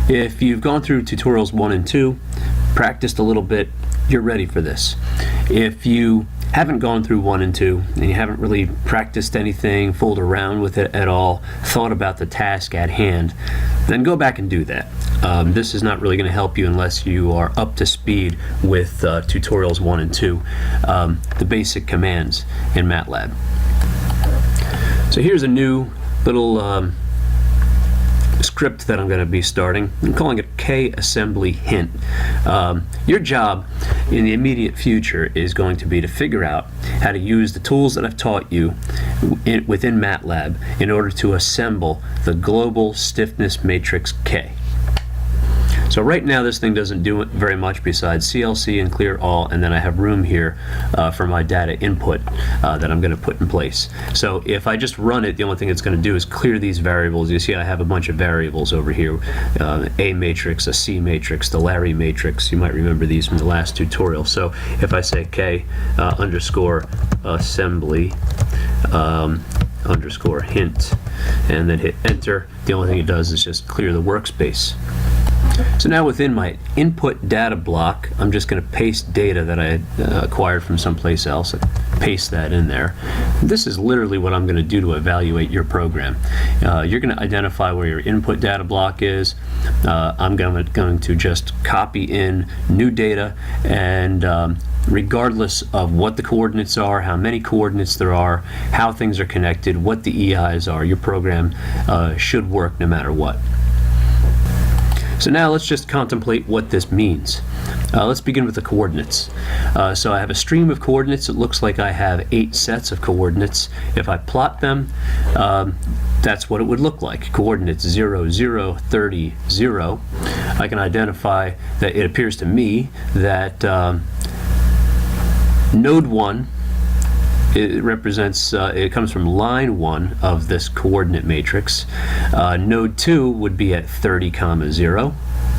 If you've gone through tutorials 1 and 2, practiced a little bit, you're ready for this. If you haven't gone through 1 and 2 and you haven't really practiced anything, fooled around with it at all, thought about the task at hand, then go back and do that. This is not really going to help you unless you are up to speed with tutorials 1 and 2, the basic commands in Matlab. So here's a new little script that I'm going to be starting. I'm calling it K-assembly hint. Your job in the immediate future is going to be to figure out how to use the tools that I've taught you within Matlab in order to assemble the global stiffness matrix K. So right now this thing doesn't do very much besides CLC and clear all, and then I have room here for my data input that I'm going to put in place. So if I just run it, the only thing it's going to do is clear these variables. You see I have a bunch of variables over here, A matrix, a C matrix, the Larry matrix. You might remember these from the last tutorial. So if I say K underscore assembly underscore hint and then hit enter, the only thing it does is just clear the workspace. So now within my input data block, I'm just going to paste data that I had acquired from someplace else. Paste that in there. This is literally what I'm going to do to evaluate your program. You're going to identify where your input data block is. I'm going to just copy in new data, and regardless of what the coordinates are, how many coordinates there are, how things are connected, what the EIs are, your program should work no matter what. So now let's just contemplate what this means. Let's begin with the coordinates. So I have a stream of coordinates. It looks like I have 8 sets of coordinates. If I plot them, that's what it would look like. Coordinates 0, 0, 30, 0. I can identify that it appears to me that node 1, it represents, it comes from line 1 of this coordinate matrix. Node 2 would be at 30, 0.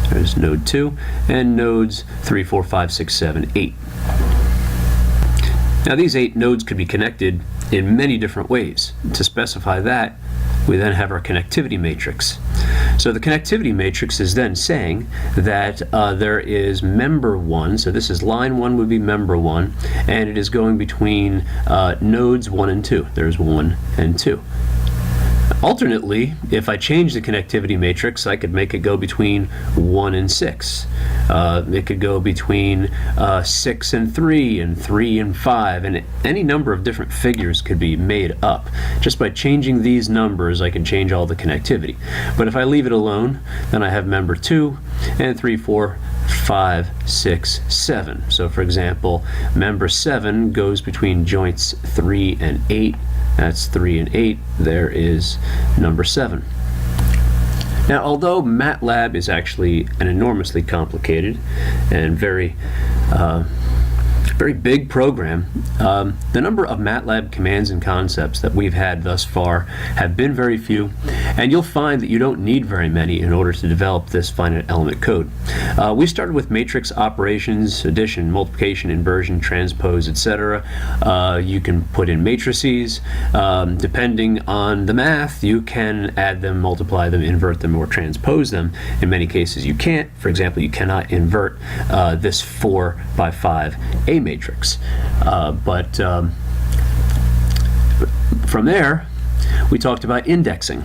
There's node 2, and nodes 3, 4, 5, 6, 7, 8. Now these 8 nodes could be connected in many different ways. To specify that, we then have our connectivity matrix. So the connectivity matrix is then saying that there is member 1, so this is line 1 would be member 1, and it is going between nodes 1 and 2. There's 1 and 2. Alternately, if I change the connectivity matrix, I could make it go between 1 and 6. It could go between 6 and 3 and 3 and 5, and any number of different figures could be made up. Just by changing these numbers, I can change all the connectivity. But if I leave it alone, then I have member 2 and 3, 4, 5, 6, 7. So for example, member 7 goes between joints 3 and 8. That's 3 and 8. There is number 7. Now, although Matlab is actually an enormously complicated and very big program, the number of Matlab commands and concepts that we've had thus far have been very few, and you'll find that you don't need very many in order to develop this finite element code. We started with matrix operations, addition, multiplication, inversion, transpose, etc. You can put in matrices. Depending on the math, you can add them, multiply them, invert them, or transpose them. In many cases you can't. For example, you cannot invert this 4 by 5 A matrix. From there, we talked about indexing.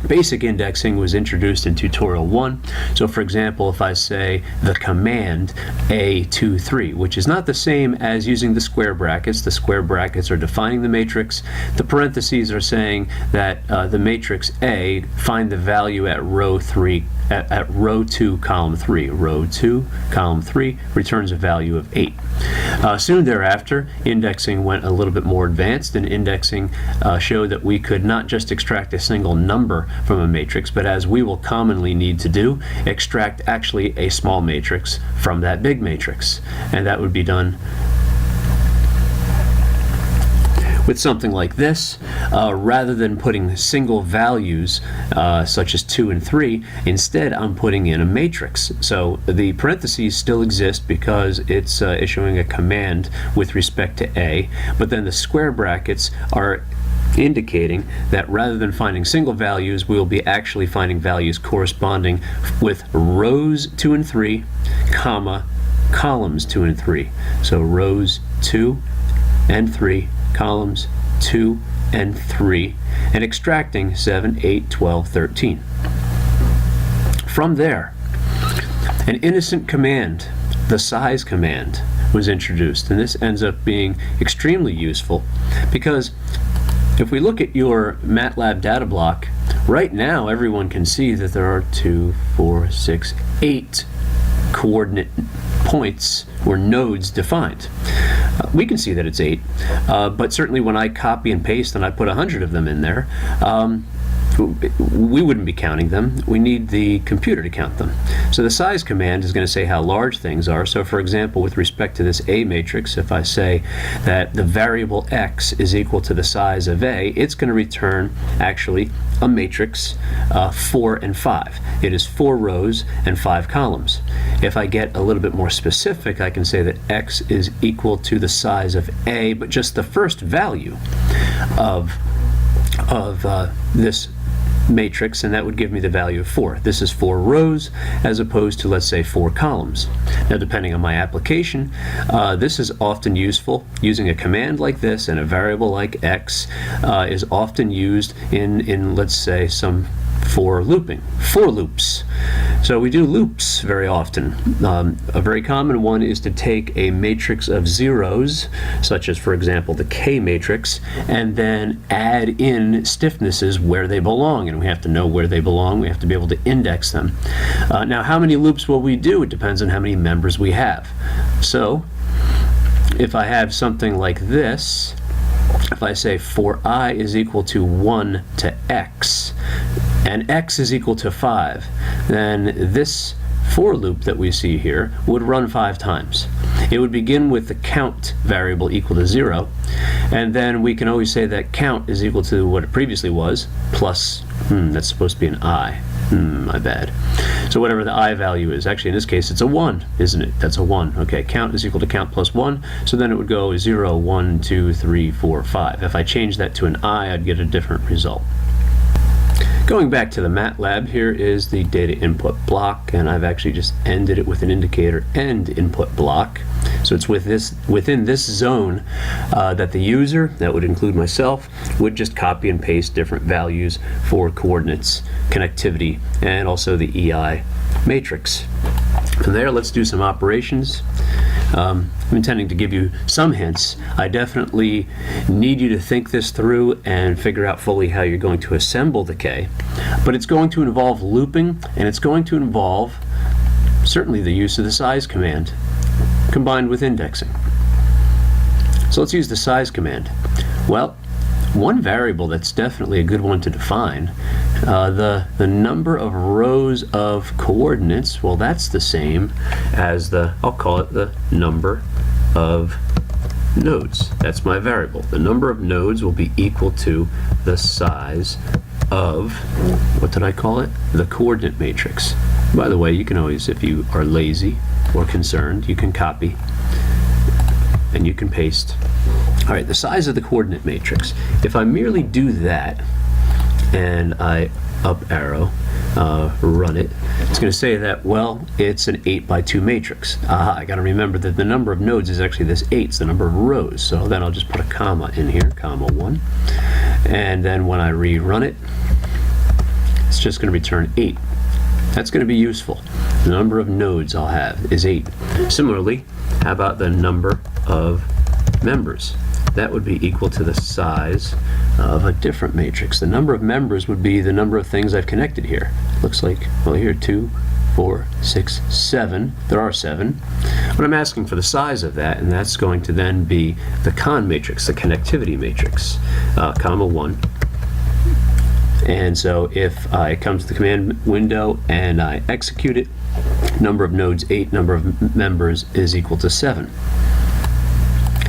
Basic indexing was introduced in tutorial 1. So for example, if I say the command A23, which is not the same as using the square brackets. The square brackets are defining the matrix. The parentheses are saying that the matrix A, find the value at row 3, at row 2, column 3. Row 2, column 3 returns a value of 8. Soon thereafter, indexing went a little bit more advanced, and indexing showed that we could not just extract a single number from a matrix, but as we will commonly need to do, extract actually a small matrix from that big matrix. And that would be done with something like this. Rather than putting single values such as 2 and 3, instead I'm putting in a matrix. So the parentheses still exist because it's issuing a command with respect to A, but then the square brackets are indicating that rather than finding single values, we will be actually finding values corresponding with rows 2 and 3, comma, columns 2 and 3. So rows 2 and 3, columns 2 and 3, and extracting 7, 8, 12, 13. From there, an innocent command, the size command, was introduced, and this ends up being extremely useful because if we look at your Matlab data block, right now everyone can see that there are 2, 4, 6, 8 coordinate points or nodes defined. We can see that it's 8, but certainly when I copy and paste and I put 100 of them in there, we wouldn't be counting them. We need the computer to count them. So the size command is going to say how large things are. So for example, with respect to this A matrix, if I say that the variable x is equal to the size of A, it's going to return actually a matrix 4 and 5. It is 4 rows and 5 columns. If I get a little bit more specific, I can say that x is equal to the size of A, but just the first value of this matrix, and that would give me the value of 4. This is 4 rows as opposed to, let's say, 4 columns. Now, depending on my application, this is often useful. Using a command like this and a variable like x is often used in let's say, some for looping, for loops. So we do loops very often. A very common one is to take a matrix of zeros, such as, for example, the K matrix, and then add in stiffnesses where they belong. And we have to know where they belong. We have to be able to index them. Now, how many loops will we do? It depends on how many members we have. So if I have something like this, if I say for I is equal to 1 to x, and x is equal to 5, then this for loop that we see here would run 5 times. It would begin with the count variable equal to 0, and then we can always say that count is equal to what it previously was, plus, that's supposed to be an I. My bad. So whatever the I value is, actually in this case it's a 1, isn't it? That's a 1. Okay, count is equal to count plus 1, so then it would go 0, 1, 2, 3, 4, 5. If I change that to an I, I'd get a different result. Going back to the Matlab, here is the data input block, and I've actually just ended it with an indicator end input block. So it's within this zone that the user, that would include myself, would just copy and paste different values for coordinates, connectivity, and also the EI matrix. From there, let's do some operations. I'm intending to give you some hints. I definitely need you to think this through and figure out fully how you're going to assemble the K. But it's going to involve looping, and it's going to involve certainly the use of the size command combined with indexing. So let's use the size command. Well, one variable that's definitely a good one to define, the number of rows of coordinates, well, that's the same as I'll call it the number of nodes. That's my variable. The number of nodes will be equal to the size of, what did I call it? The coordinate matrix. By the way, you can always, if you are lazy or concerned, you can copy and you can paste. All right, the size of the coordinate matrix. If I merely do that and I up arrow, run it, it's going to say that, well, it's an 8 by 2 matrix. I got to remember that the number of nodes is actually this 8, it's the number of rows. So then I'll just put a comma in here, comma 1. And then when I rerun it, it's just going to return 8. That's going to be useful. The number of nodes I'll have is 8. Similarly, how about the number of members? That would be equal to the size of a different matrix. The number of members would be the number of things I've connected here. Looks like, well, here 2, 4, 6, 7. There are 7. But I'm asking for the size of that, and that's going to then be the con matrix, the connectivity matrix, comma 1. And so if I come to the command window and I execute it, number of nodes 8, number of members is equal to 7.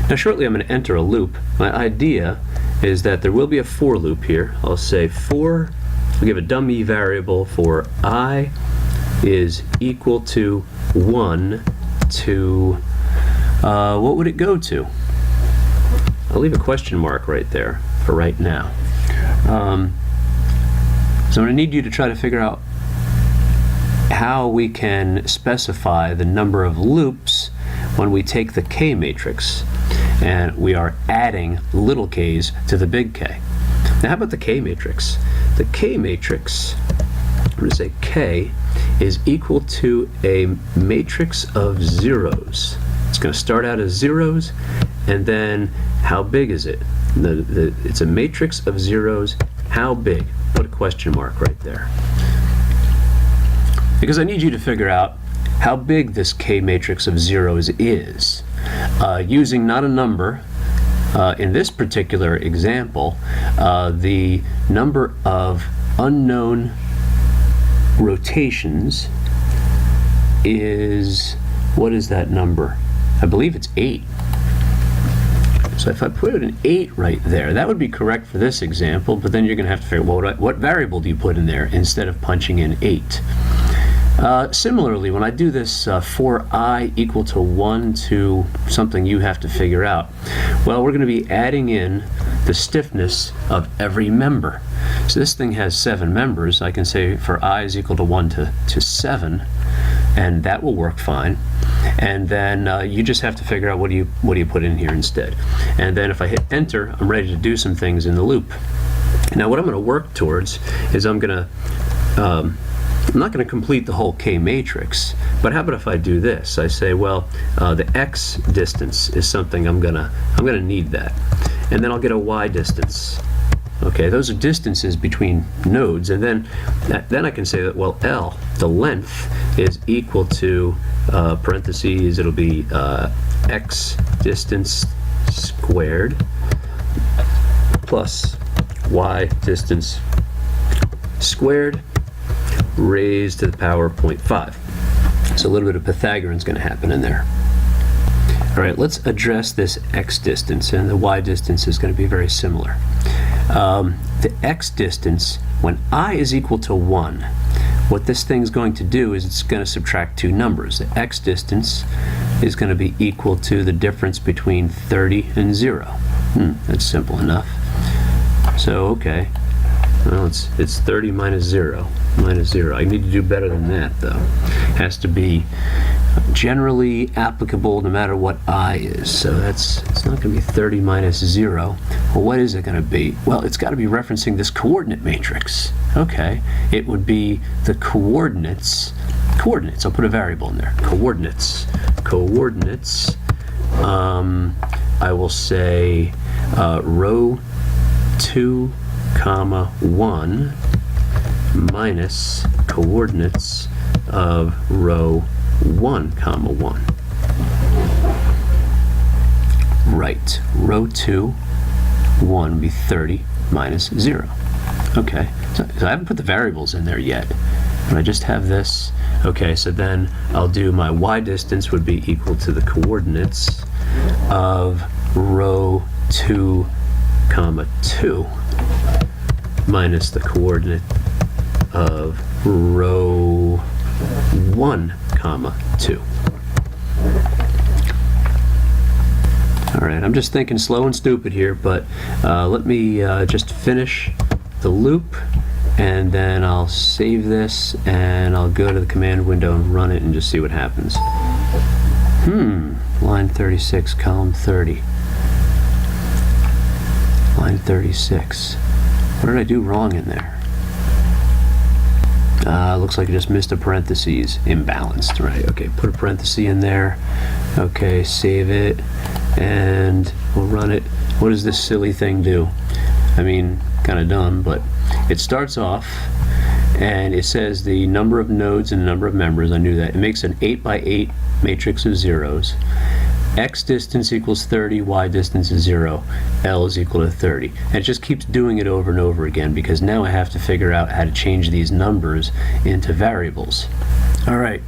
Now shortly I'm going to enter a loop. My idea is that there will be a for loop here. I'll say for, I'll give a dummy variable for I is equal to 1 to, what would it go to? I'll leave a question mark right there. for right now. So I'm going to need you to try to figure out how we can specify the number of loops when we take the K matrix and we are adding little k's to the big K. Now how about the K matrix? The K matrix, I'm going to say K is equal to a matrix of zeros. It's going to start out as zeros, and then how big is it? It's a matrix of zeros. How big? Put a question mark right there. Because I need you to figure out how big this K matrix of zeros is. Using not a number, in this particular example, the number of unknown rotations is, what is that number? I believe it's 8. So if I put an 8 right there, that would be correct for this example, but then you're going to have to figure, well, what variable do you put in there instead of punching in 8? Similarly, when I do this for I equal to 1 to something you have to figure out, well, we're going to be adding in the stiffness of every member. So this thing has 7 members. I can say for I is equal to 1 to 7, and that will work fine. And then you just have to figure out what do you put in here instead. And then if I hit enter, I'm ready to do some things in the loop. Now what I'm going to work towards is I'm not going to complete the whole K matrix, but how about if I do this? I say, well, the X distance is something I'm gonna need that, and then I'll get a Y distance. Okay, those are distances between nodes, and then I can say that, well, L, the length, is equal to parentheses. It'll be X distance squared plus Y distance squared raised to the power of 0.5. So a little bit of Pythagorean's going to happen in there. All right, let's address this X distance, and the Y distance is going to be very similar. The X distance, when I is equal to 1, what this thing's going to do is it's going to subtract 2 numbers. The X distance is going to be equal to the difference between 30 and 0. That's simple enough. So, okay. Well, it's 30 minus 0. Minus 0. I need to do better than that, though. It has to be generally applicable no matter what I is. So it's not going to be 30 minus 0. Well, what is it going to be? Well, it's got to be referencing this coordinate matrix. Okay. It would be the coordinates. I'll put a variable in there. Coordinates. I will say row 2, comma 1 minus coordinates of row 1, comma 1. Right. Row 2, 1 would be 30 minus 0. Okay. So I haven't put the variables in there yet, but I just have this. Okay, so then I'll do my Y distance would be equal to the coordinates of row 2, comma 2 minus the coordinate of row 1, comma 2. All right, I'm just thinking slow and stupid here, but let me just finish the loop, and then I'll save this, and I'll go to the command window and run it and just see what happens. Line 36, column 30. Line 36. What did I do wrong in there? Looks like I just missed a parentheses. Imbalanced, right? Okay, put a parenthesis in there. Okay, save it, and we'll run it. What does this silly thing do? I mean, kind of dumb, but it starts off, and it says the number of nodes and the number of members. I knew that. It makes an 8 by 8 matrix of zeros. X distance equals 30, Y distance is 0, L is equal to 30. And it just keeps doing it over and over again, because now I have to figure out how to change these numbers into variables. All right,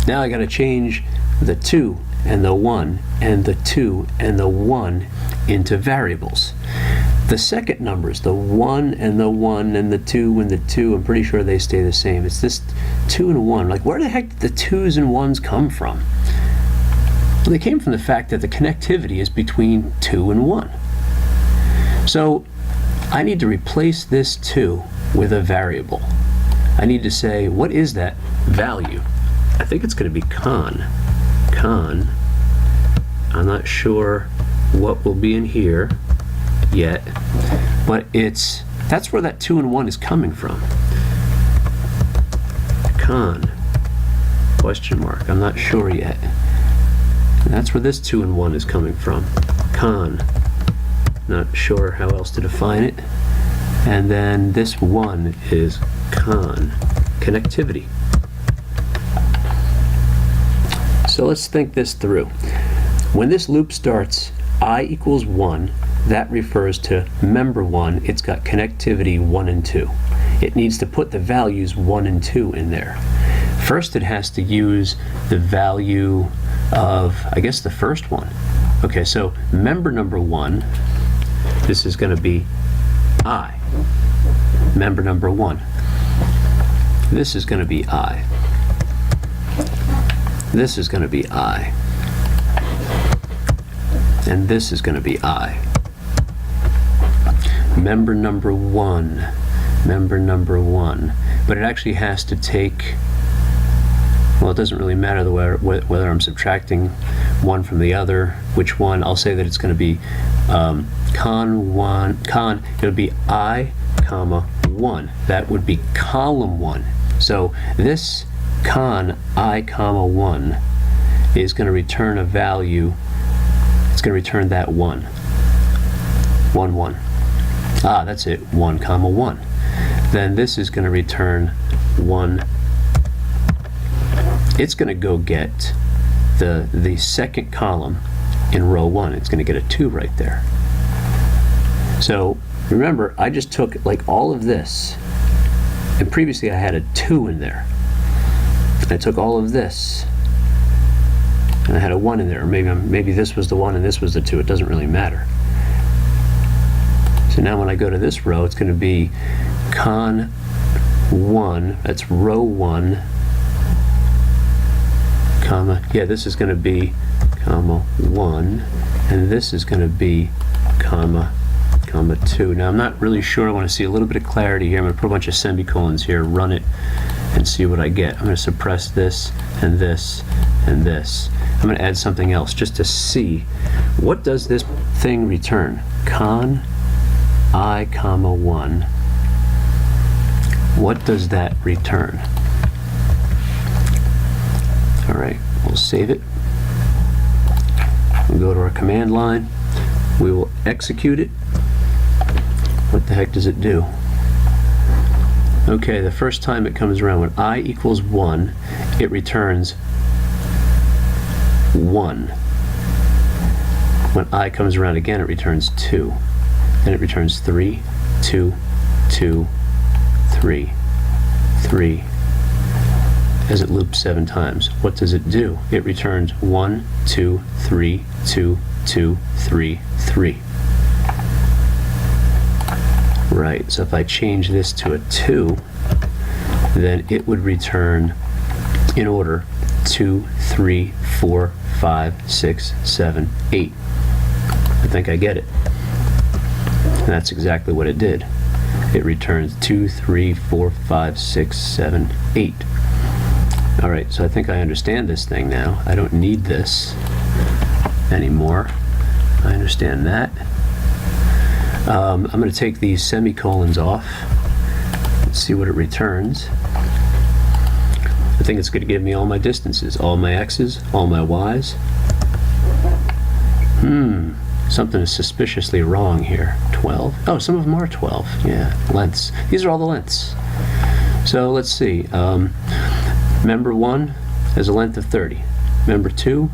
now I got to change the 2 and the 1 and the 2 and the 1 into variables. The second numbers, the 1 and the 1 and the 2 and the 2, I'm pretty sure they stay the same. It's this 2 and 1. Like, where the heck did the 2's and 1's come from? Well, they came from the fact that the connectivity is between 2 and 1. So I need to replace this 2 with a variable. I need to say, what is that value? I think it's going to be con. Con. I'm not sure what will be in here yet, but that's where that 2 and 1 is coming from. Con. Question mark. I'm not sure yet. And that's where this 2 and 1 is coming from. Con. Not sure how else to define it. And then this 1 is con. Connectivity. So let's think this through. When this loop starts, I equals 1, that refers to member 1. It's got connectivity 1 and 2. It needs to put the values 1 and 2 in there. First, it has to use the value of, I guess, the first one. Okay, so member number 1, this is going to be I. Member number 1. This is going to be I. This is going to be I. And this is going to be I. Member number 1. Member number 1. But it actually has to take, well, it doesn't really matter whether I'm subtracting one from the other, which one. I'll say that it's going to be it'll be I, comma, 1. That would be column 1. So this con I, comma, 1 is going to return a value. It's going to return that 1. 1, 1. Ah, that's it. 1, comma, 1. Then this is going to return 1. It's going to go get the second column in row 1. It's going to get a 2 right there. So remember, I just took like all of this, and previously I had a 2 in there. I took all of this, and I had a 1 in there. Or maybe this was the 1 and this was the 2. It doesn't really matter. So now when I go to this row, it's going to be con 1. That's row 1. Comma, yeah, this is going to be comma 1, and this is going to be comma 2. Now I'm not really sure. I want to see a little bit of clarity here. I'm going to put a bunch of semicolons here, run it, and see what I get. I'm going to suppress this and this and this. I'm going to add something else just to see what does this thing return. Con I, comma 1. What does that return? All right, we'll save it. We'll go to our command line. We will execute it. What the heck does it do? Okay, the first time it comes around, when I equals 1, it returns 1. When I comes around again, it returns 2. Then it returns 3, 2, 2, 3, 3. As it loops 7 times. What does it do? It returns 1, 2, 3, 2, 2, 3, 3. Right, so if I change this to a 2, then it would return, in order, 2, 3, 4, 5, 6, 7, 8. I think I get it. And that's exactly what it did. It returns 2, 3, 4, 5, 6, 7, 8. All right, so I think I understand this thing now. I don't need this anymore. I understand that. I'm going to take these semicolons off. Let's see what it returns. I think it's going to give me all my distances, all my x's, all my y's. Something is suspiciously wrong here. 12. Oh, some of them are 12. Yeah, lengths. These are all the lengths. So let's see. Member 1 has a length of 30. Member 2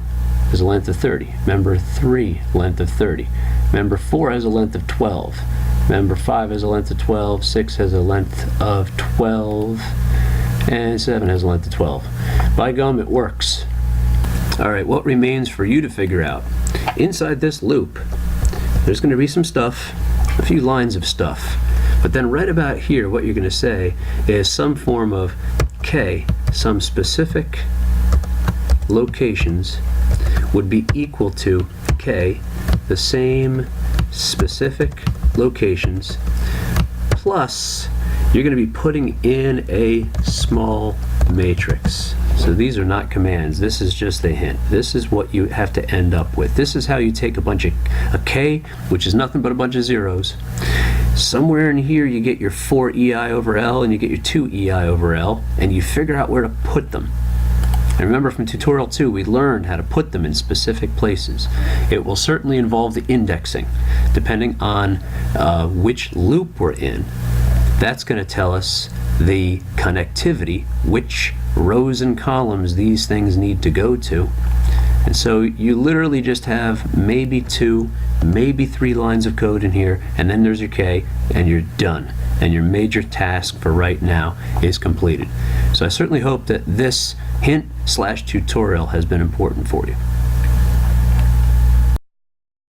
has a length of 30. Member 3, length of 30. Member 4 has a length of 12. Member 5 has a length of 12. 6 has a length of 12. And 7 has a length of 12. By gum, it works. All right, what remains for you to figure out? Inside this loop, there's going to be some stuff, a few lines of stuff. But then right about here, what you're going to say is some form of k, some specific locations would be equal to k, the same specific locations, plus you're going to be putting in a small matrix. So these are not commands, this is just a hint. This is what you have to end up with. This is how you take a K, which is nothing but a bunch of zeros. Somewhere in here you get your 4 EI over L and you get your 2 EI over L, and you figure out where to put them. And remember, from tutorial 2, we learned how to put them in specific places. It will certainly involve the indexing, depending on which loop we're in. That's going to tell us the connectivity, which rows and columns these things need to go to. And so you literally just have maybe 2, maybe 3 lines of code in here, and then there's your K, and you're done. And your major task for right now is completed. So I certainly hope that this hint/tutorial has been important for you.